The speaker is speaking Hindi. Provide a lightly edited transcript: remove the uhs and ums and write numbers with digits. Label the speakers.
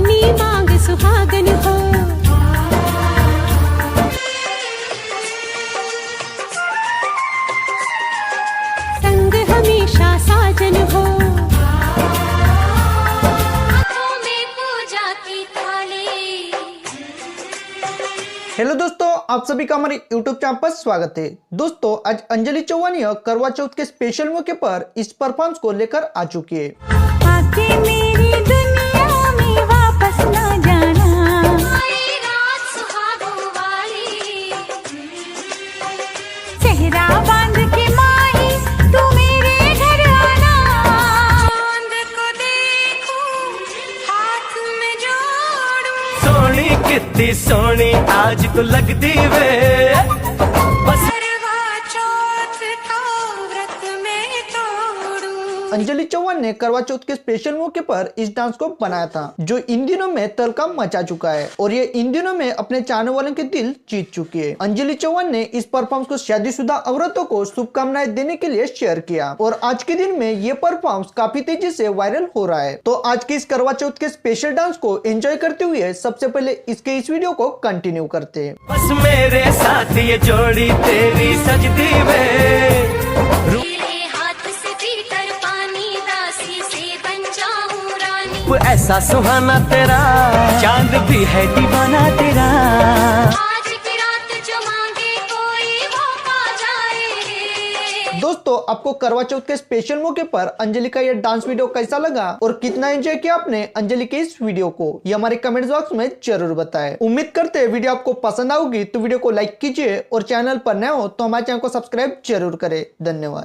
Speaker 1: अपनी मांग सुहागन हो। संग हमेशा साजन हो।
Speaker 2: हेलो दोस्तों, आप सभी का हमारे YouTube चैनल पर स्वागत है। दोस्तों, आज अंजलि चौहान करवा चौथ के स्पेशल मौके पर इस परफॉर्मेंस को लेकर आ चुकी है।
Speaker 1: आके मेरी दुनिया में वापस ना जाना, रात सुहागों वाली, चेहरा बांध के माही तू मेरे घर आना, चांद को देखूं हाथ में जोड़ूं,
Speaker 3: सोनी कितनी सोनी आज तो लगती वे, बस
Speaker 1: करवा चौथ का व्रत में तोड़ूं।
Speaker 2: अंजलि चौहान ने करवा चौथ के स्पेशल मौके पर इस डांस को बनाया था, जो इन दिनों में तहलका मचा चुका है और ये इन दिनों में अपने चाहने वालों के दिल जीत चुकी है। अंजलि चौहान ने इस परफॉर्मेंस को शादीशुदा औरतों को शुभकामनाएं देने के लिए शेयर किया और आज के दिन में ये परफॉर्मेंस काफी तेजी से वायरल हो रहा है। तो आज के इस करवा चौथ के स्पेशल डांस को एंजॉय करते हुए सबसे पहले इसके इस वीडियो को कंटिन्यू करते हैं।
Speaker 3: बस मेरे साथ ये जोड़ी तेरी सजदी वे, ऐसा सुहाना तेरा, चांद भी है दीवाना तेरा।
Speaker 1: आज की रात जो मांगे कोई वो पा जाए।
Speaker 2: दोस्तों, आपको करवा चौथ के स्पेशल मौके पर अंजलि का ये डांस वीडियो कैसा लगा और कितना एंजॉय किया आपने अंजलि के इस वीडियो को, ये हमारे कमेंट बॉक्स में जरूर बताएं। उम्मीद करते हैं वीडियो आपको पसंद आओगी तो वीडियो को लाइक कीजिए और चैनल पर नए हो तो हमारे चैनल को सब्सक्राइब जरूर करें। धन्यवाद।